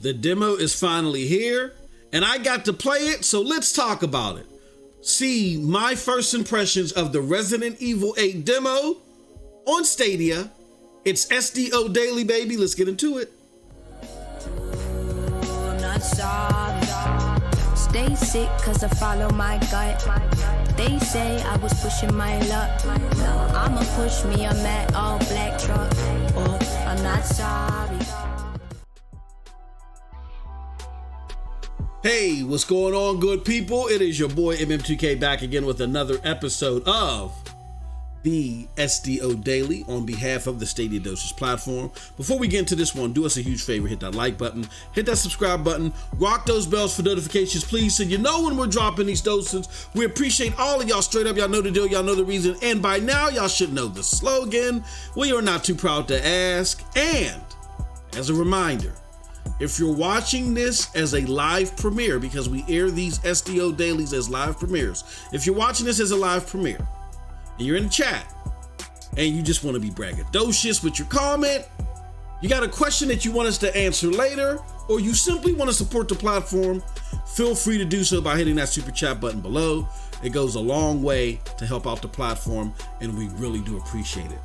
The demo is finally here, and I got to play it, so let's talk about it. See my first impressions of the Resident Evil 8 demo on Stadia. It's SDO Daily, baby. Let's get into it. Stay sick cause I follow my gut. They say I was pushing my luck. I'ma push me a matte all black truck. Oh, I'm not sorry. Hey, what's going on, good people? It is your boy MM2K back again with another episode of the SDO Daily on behalf of the Stadia Dosage platform. Before we get into this one, do us a huge favor, hit that like button, hit that subscribe button, rock those bells for notifications, please, so you know when we're dropping these doses. We appreciate all of y'all straight up. Y'all know the deal, y'all know the reason, and by now y'all should know the slogan. We are not too proud to ask. And as a reminder, if you're watching this as a live premiere, because we air these SDO dailies as live premieres, if you're watching this as a live premiere and you're in the chat and you just want to be braggadocious with your comment, you got a question that you want us to answer later, or you simply want to support the platform, feel free to do so by hitting that super chat button below. It goes a long way to help out the platform, and we really do appreciate it.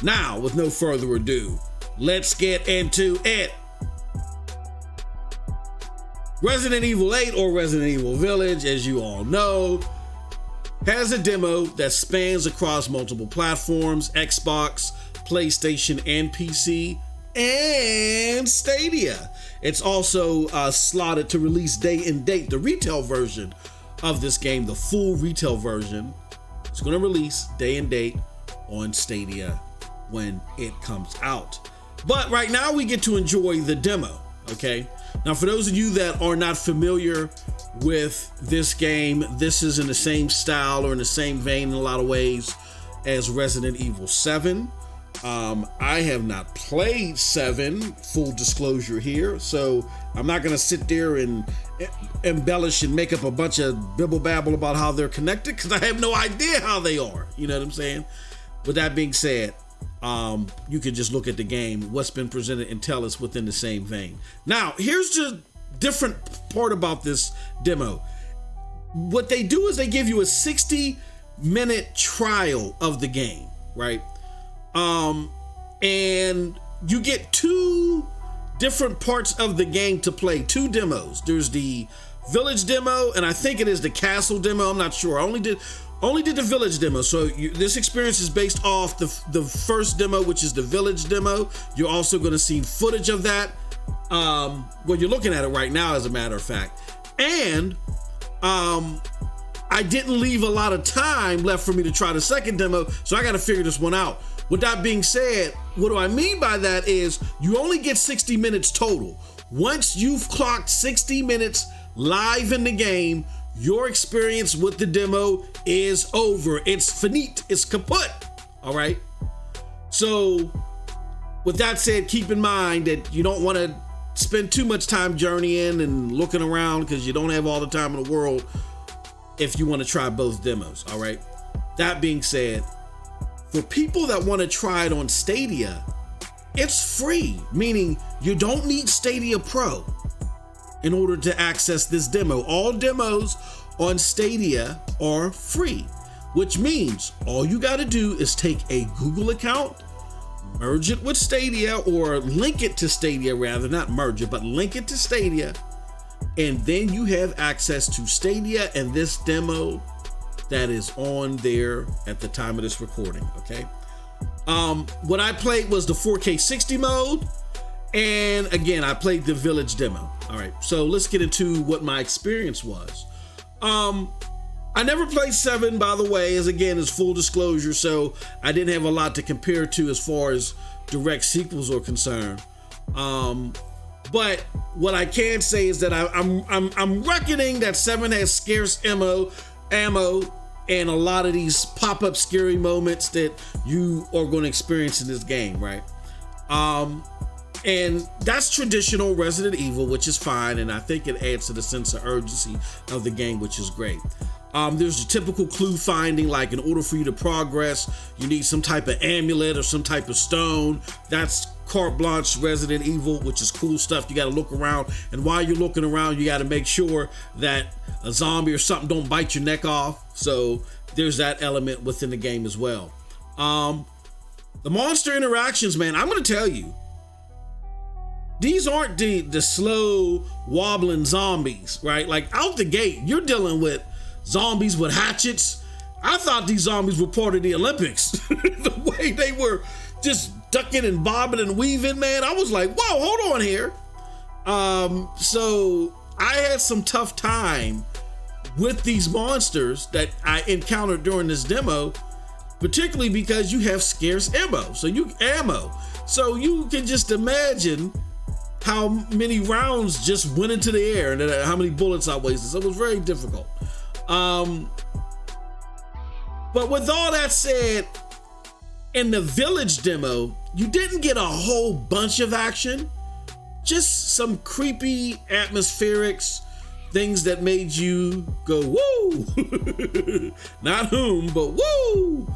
Now, with no further ado, let's get into it. Resident Evil 8, or Resident Evil Village, as you all know, has a demo that spans across multiple platforms: Xbox, PlayStation, and PC, and Stadia. It's also slotted to release day and date. The retail version of this game, the full retail version, is going to release day and date on Stadia when it comes out. But right now we get to enjoy the demo, okay? Now, for those of you that are not familiar with this game, this is in the same style or in the same vein in a lot of ways as Resident Evil 7. I have not played 7, full disclosure here, so I'm not going to sit there and embellish and make up a bunch of bibble babble about how they're connected, because I have no idea how they are. You know what I'm saying? With that being said, you can just look at the game, what's been presented, and tell us within the same vein. Now, here's the different part about this demo. What they do is they give you a 60-minute trial of the game, right? And you get 2 different parts of the game to play, 2 demos. There's the Village demo, and I think it is the Castle demo. I'm not sure. I only did the Village demo, so this experience is based off the first demo, which is the Village demo. You're also going to see footage of that. Well, you're looking at it right now, as a matter of fact. And I didn't leave a lot of time left for me to try the second demo, so I got to figure this one out. With that being said, what do I mean by that is you only get 60 minutes total. Once you've clocked 60 minutes live in the game, your experience with the demo is over. It's finite. It's kaput. All right. So with that said, keep in mind that you don't want to spend too much time journeying and looking around, because you don't have all the time in the world if you want to try both demos. All right. That being said, for people that want to try it on Stadia, it's free, meaning you don't need Stadia Pro in order to access this demo. All demos on Stadia are free, which means all you got to do is take a Google account, merge it with Stadia, or link it to Stadia rather, not merge it, but link it to Stadia, and then you have access to Stadia and this demo that is on there at the time of this recording, okay? What I played was the 4K 60 mode, and again, I played the Village demo. All right, so let's get into what my experience was. I never played 7, by the way, as again, is full disclosure, so I didn't have a lot to compare to as far as direct sequels are concerned. But what I can say is that I'm reckoning that 7 has scarce ammo, and a lot of these pop-up scary moments that you are going to experience in this game, right? And that's traditional Resident Evil, which is fine, and I think it adds to the sense of urgency of the game, which is great. There's the typical clue finding, like in order for you to progress, you need some type of amulet or some type of stone. That's carte blanche Resident Evil, which is cool stuff. You got to look around, and while you're looking around, you got to make sure that a zombie or something don't bite your neck off. So there's that element within the game as well. The monster interactions, man, I'm going to tell you, these aren't the slow wobbling zombies, right? Like out the gate, you're dealing with zombies with hatchets. I thought these zombies were part of the Olympics. The way they were just ducking and bobbing and weaving, man, I was like, whoa, hold on here. So I had some tough time with these monsters that I encountered during this demo, particularly because you have scarce ammo. So you can just imagine how many rounds just went into the air and how many bullets I wasted. So it was very difficult. But with all that said, in the village demo, you didn't get a whole bunch of action, just some creepy atmospherics, things that made you go, woo! Not whom, but woo!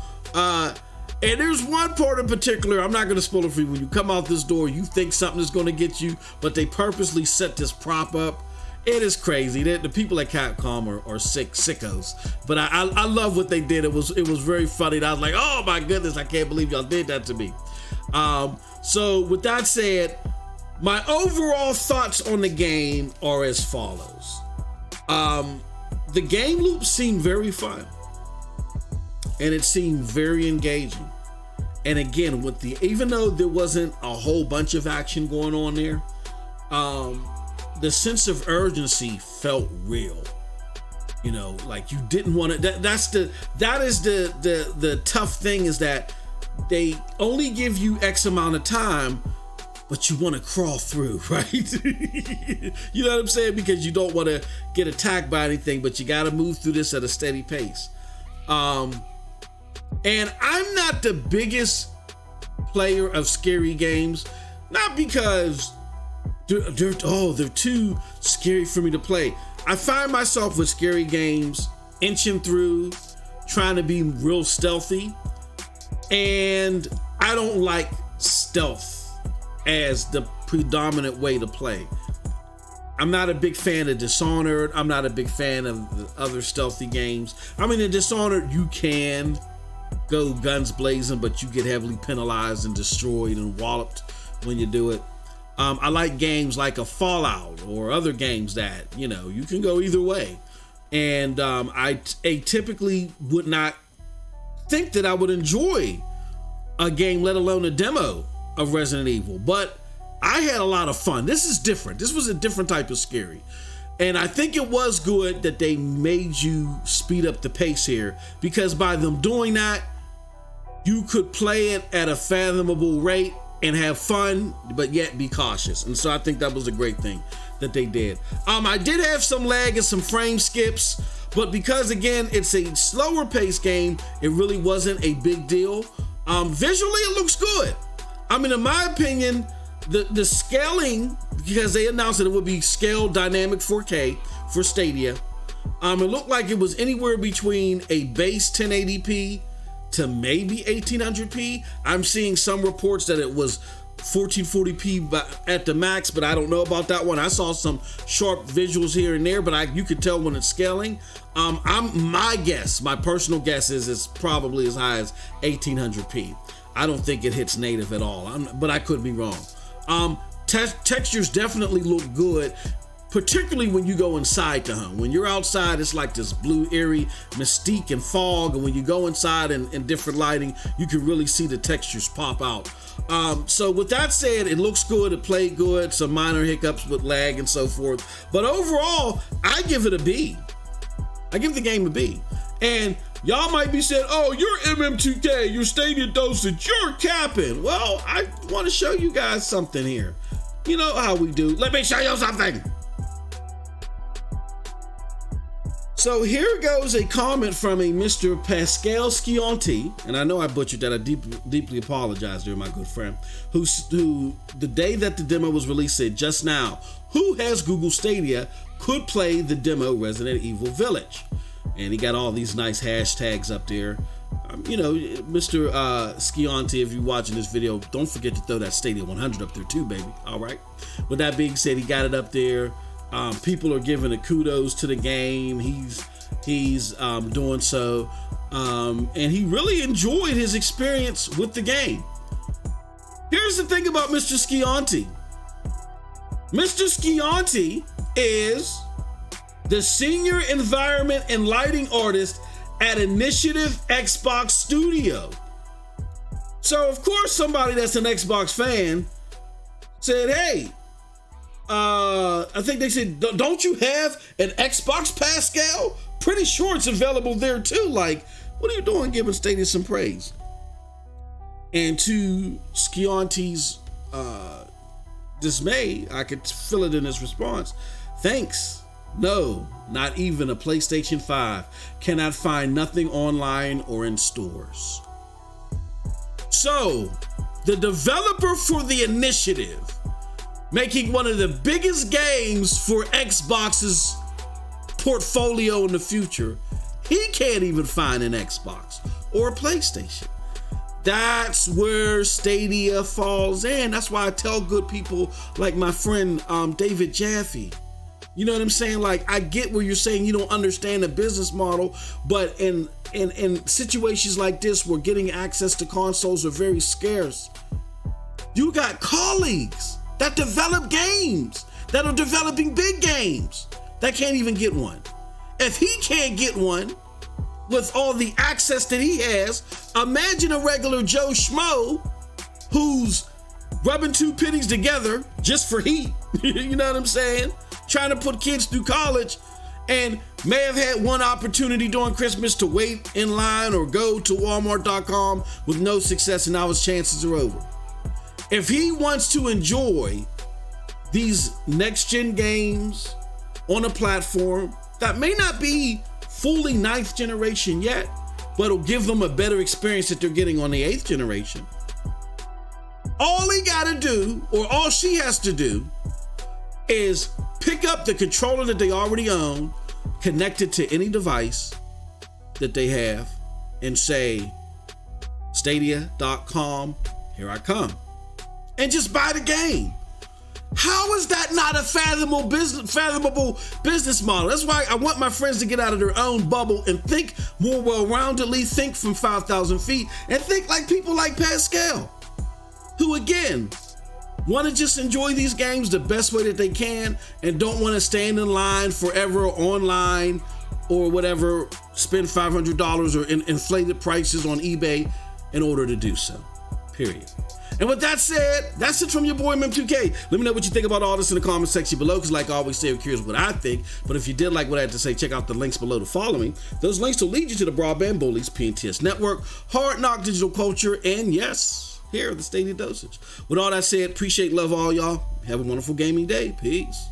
And there's one part in particular, I'm not going to spoil it for you. When you come out this door, you think something is going to get you, but they purposely set this prop up. It is crazy. The people at Capcom are sickos. But I love what they did. It was very funny. And I was like, oh my goodness, I can't believe y'all did that to me. So with that said, my overall thoughts on the game are as follows. The game loop seemed very fun. And it seemed very engaging. And again, even though there wasn't a whole bunch of action going on there, the sense of urgency felt real. You know, like you didn't want to. That is the tough thing, is that they only give you X amount of time, but you want to crawl through, right? You know what I'm saying? Because you don't want to get attacked by anything, but you got to move through this at a steady pace. And I'm not the biggest player of scary games, not because they're too scary for me to play. I find myself with scary games inching through, trying to be real stealthy, and I don't like stealth as the predominant way to play. I'm not a big fan of Dishonored. I'm not a big fan of the other stealthy games. I mean, in Dishonored, you can go guns blazing, but you get heavily penalized and destroyed and walloped when you do it. I like games like a Fallout or other games that, you know, you can go either way. And I typically would not think that I would enjoy a game, let alone a demo of Resident Evil. But I had a lot of fun. This is different. This was a different type of scary. And I think it was good that they made you speed up the pace here, because by them doing that, you could play it at a fathomable rate and have fun, but yet be cautious. And so I think that was a great thing that they did. I did have some lag and some frame skips, but because again, it's a slower paced game, it really wasn't a big deal. Visually, it looks good. I mean, in my opinion, the scaling, because they announced that it would be scaled dynamic 4K for Stadia, it looked like it was anywhere between a base 1080p to maybe 1800p. I'm seeing some reports that it was 1440p at the max, but I don't know about that one. I saw some sharp visuals here and there, but you could tell when it's scaling. My personal guess is it's probably as high as 1800p. I don't think it hits native at all, but I could be wrong. Textures definitely look good, particularly when you go inside the home. When you're outside, it's like this blue, eerie mystique and fog. And when you go inside in different lighting, you can really see the textures pop out. So with that said, it looks good. It played good. Some minor hiccups with lag and so forth. But overall, I give it a B. I give the game a B. And y'all might be saying, oh, you're MM2K, you're Stadia Dosage, you're capping. Well, I want to show you guys something here. You know how we do. Let me show you something. So here goes a comment from a Mr. Pascal Scianti, and I know I butchered that. I deeply apologize there, my good friend, who the day that the demo was released said, just now, who has Google Stadia could play the demo Resident Evil Village? And he got all these nice hashtags up there. Mr. Scianti, if you're watching this video, don't forget to throw that Stadia 100 up there too, baby. All right. With that being said, he got it up there. People are giving the kudos to the game. He's doing so, and he really enjoyed his experience with the game. Here's the thing about Mr. Scianti. Mr. Scianti is the senior environment and lighting artist at Initiative Xbox Studio. So of course somebody that's an Xbox fan said, hey, I think they said, don't you have an Xbox, Pascal? Pretty sure it's available there too. Like, what are you doing giving Stadia some praise? And to Scianti's dismay, I could feel it in his response. Thanks. No, not even a PlayStation 5. Cannot find nothing online or in stores. So, the developer for the Initiative, making one of the biggest games for Xbox's portfolio in the future, he can't even find an Xbox or a PlayStation. That's where Stadia falls in. That's why I tell good people like my friend David Jaffe. You know what I'm saying? Like, I get where you're saying you don't understand the business model, but in situations like this where getting access to consoles are very scarce, you got colleagues that develop games, that are developing big games, that can't even get one. If he can't get one with all the access that he has, imagine a regular Joe Schmo who's rubbing two pennies together just for heat. You know what I'm saying? Trying to put kids through college and may have had one opportunity during Christmas to wait in line or go to Walmart.com with no success, and now his chances are over. If he wants to enjoy these next-gen games on a platform that may not be fully 9th generation yet, but it'll give them a better experience that they're getting on the 8th generation, all he gotta do, or all she has to do, is pick up the controller that they already own, connect it to any device that they have, and say, Stadia.com, here I come. And just buy the game. How is that not a fathomable business model? That's why I want my friends to get out of their own bubble and think more well-roundedly, think from 5,000 feet, and think like people like Pascal, who again, want to just enjoy these games the best way that they can and don't want to stand in line forever online or whatever, spend $500 or inflated prices on eBay in order to do so, period. And with that said, that's it from your boy Mem2K. Let me know what you think about all this in the comment section below, because like I always say, I'm curious what I think. But if you did like what I had to say, check out the links below to follow me. Those links will lead you to the Broadband Bullies PNTS Network, Hard Knock Digital Culture, and yes, here, the Stadia Dosage. With all that said, appreciate, love all y'all. Have a wonderful gaming day. Peace.